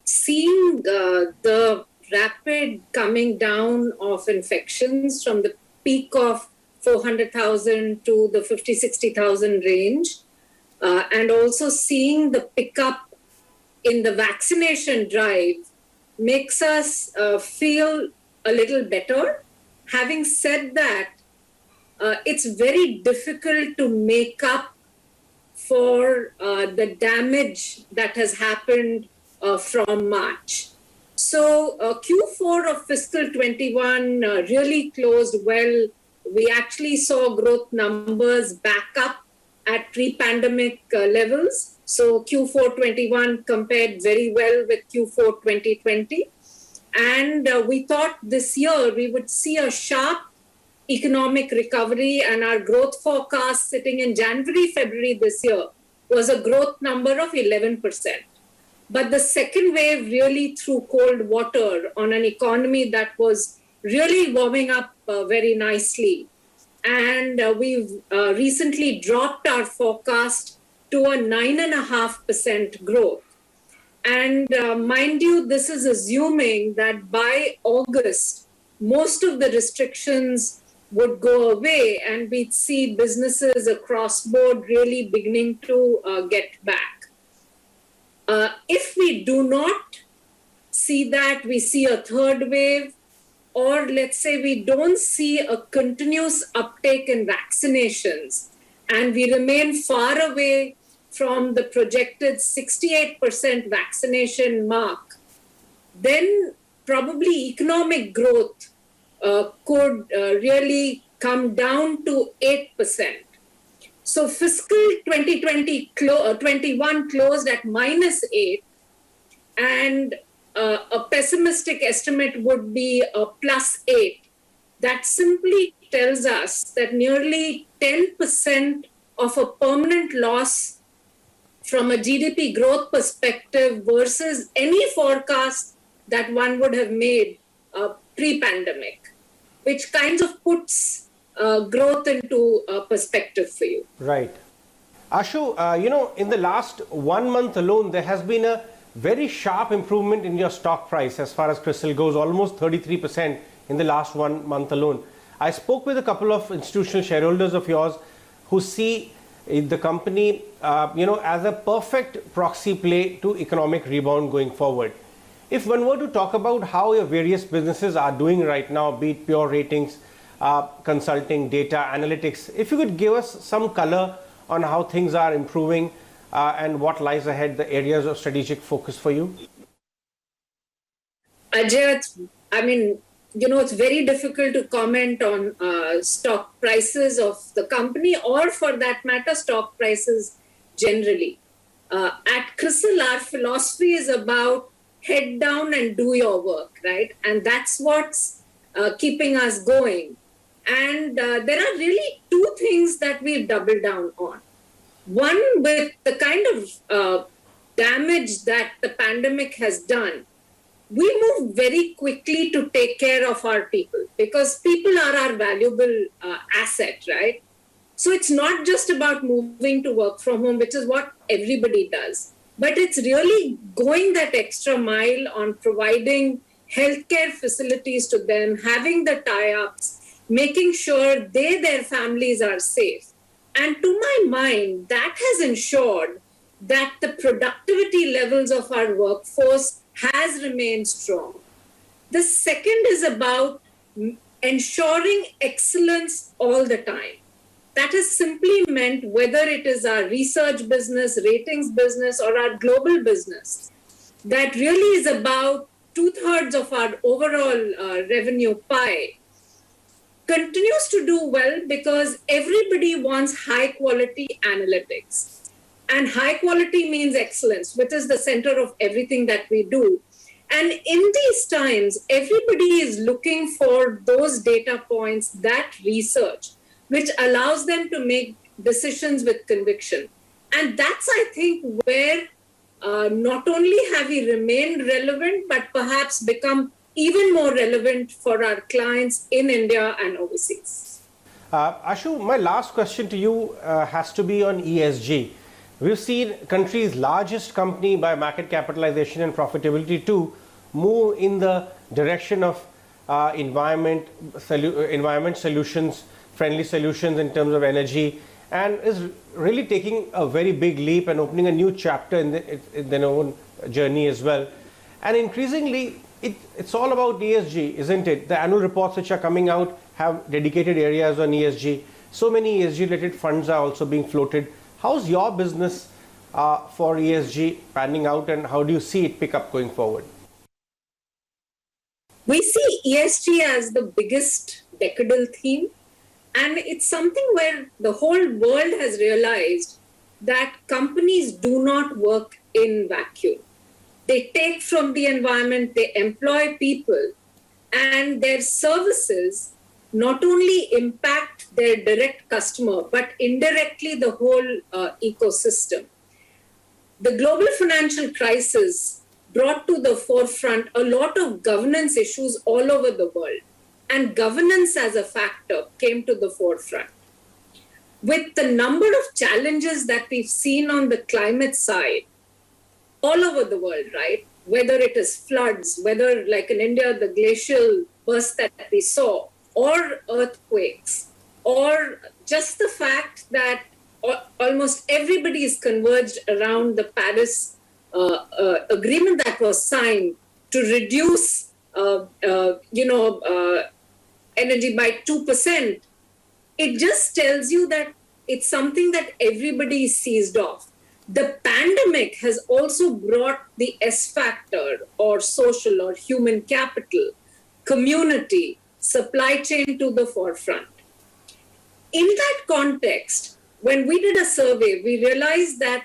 seeing the rapid coming down of infections from the peak of 400,000 to the 50, 60,000 range, and also seeing the pickup in the vaccination drive makes us feel a little better. Having said that, it's very difficult to make up for the damage that has happened from March. So Q4 of fiscal 21 really closed well. We actually saw growth numbers back up at pre-pandemic levels. So Q4 21 compared very well with Q4 2020. And we thought this year we would see a sharp economic recovery, and our growth forecast sitting in January, February this year was a growth number of 11%. But the second wave really threw cold water on an economy that was really warming up very nicely. And we've recently dropped our forecast to a 9.5% growth. And mind you, this is assuming that by August, most of the restrictions would go away and we'd see businesses across board really beginning to get back. If we do not see that, we see a third wave, or let's say we don't see a continuous uptake in vaccinations, and we remain far away from the projected 68% vaccination mark, then probably economic growth could really come down to 8%. So fiscal 2021 closed at -8, and a pessimistic estimate would be a +8. That simply tells us that nearly 10% of a permanent loss from a GDP growth perspective versus any forecast that one would have made pre-pandemic, which kind of puts growth into perspective for you. Right. Ashu, in the last 1 month alone, there has been a very sharp improvement in your stock price as far as CRISIL goes, almost 33% in the last 1 month alone. I spoke with a couple of institutional shareholders of yours who see the company, as a perfect proxy play to economic rebound going forward. If one were to talk about how your various businesses are doing right now, be it pure ratings, consulting, data, analytics, if you could give us some color on how things are improving and what lies ahead, the areas of strategic focus for you? Ajay, it's very difficult to comment on stock prices of the company, or for that matter, stock prices generally. At CRISIL, our philosophy is about head down and do your work, right? And that's what's keeping us going. And there are really two things that we've doubled down on. One, with the kind of damage that the pandemic has done, we moved very quickly to take care of our people, because people are our valuable asset, right? So it's not just about moving to work from home, which is what everybody does, but it's really going that extra mile on providing healthcare facilities to them, having the tie-ups, making sure their families are safe. And to my mind, that has ensured that the productivity levels of our workforce has remained strong. The second is about ensuring excellence all the time. That has simply meant whether it is our research business, ratings business, or our global business, that really is about 2/3 of our overall revenue pie, continues to do well because everybody wants high quality analytics. And high quality means excellence, which is the center of everything that we do. And in these times, everybody is looking for those data points, that research, which allows them to make decisions with conviction. And that's, I think, where not only have we remained relevant, but perhaps become even more relevant for our clients in India and overseas. Ashu, my last question to you has to be on ESG. We've seen country's largest company by market capitalization and profitability to move in the direction of environment solutions, friendly solutions in terms of energy, and is really taking a very big leap and opening a new chapter in their own journey as well. And increasingly, it's all about ESG, isn't it? The annual reports which are coming out have dedicated areas on ESG. So many ESG related funds are also being floated. How's your business for ESG panning out, and how do you see it pick up going forward? We see ESG as the biggest decadal theme, and it's something where the whole world has realized that companies do not work in vacuum. They take from the environment, they employ people, and their services not only impact their direct customer, but indirectly the whole ecosystem. The global financial crisis brought to the forefront a lot of governance issues all over the world, and governance as a factor came to the forefront. With the number of challenges that we've seen on the climate side all over the world, right? Whether it is floods, whether like in India, the glacial burst that we saw, or earthquakes, or just the fact that almost everybody is converged around the Paris agreement that was signed to reduce, energy by 2%. It just tells you that it's something that everybody is seized of. The pandemic has also brought the S factor, or social or human capital, community, supply chain to the forefront. In that context, when we did a survey, we realized that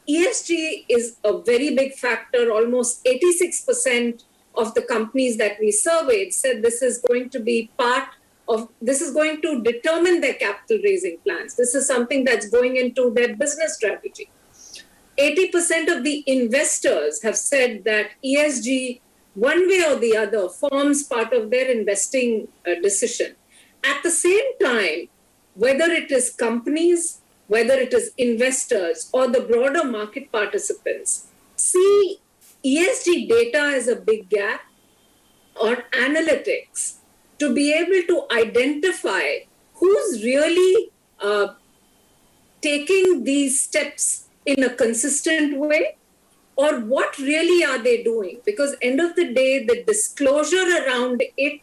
ESG is a very big factor. Almost 86% of the companies that we surveyed said this is going to be this is going to determine their capital raising plans. This is something that's going into their business strategy. 80% of the investors have said that ESG, one way or the other, forms part of their investing decision. At the same time, whether it is companies, whether it is investors or the broader market participants, see ESG data as a big gap, or analytics, to be able to identify who's really taking these steps in a consistent way, or what really are they doing? Because end of the day, the disclosure around it,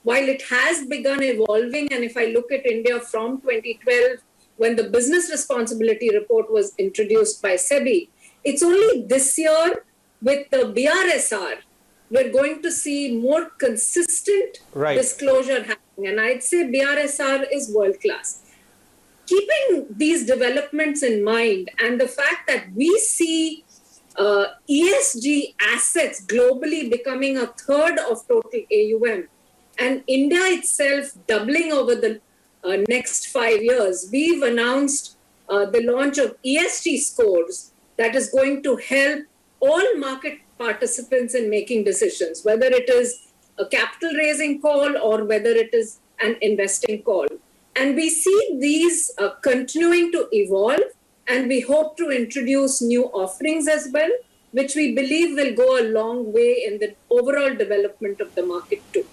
while it has begun evolving, and if I look at India from 2012, when the business responsibility report was introduced by SEBI, it's only this year with the BRSR, we're going to see more consistent disclosure happening. And I'd say BRSR is world-class. Keeping these developments in mind, and the fact that we see ESG assets globally becoming a third of total AUM, and India itself doubling over the next 5 years, we've announced the launch of ESG scores that is going to help all market participants in making decisions, whether it is a capital raising call or whether it is an investing call. And we see these continuing to evolve, and we hope to introduce new offerings as well, which we believe will go a long way in the overall development of the market too.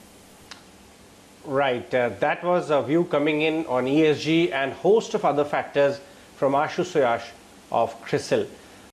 Right. That was a view coming in on ESG and host of other factors from Ashu Suyash of CRISIL.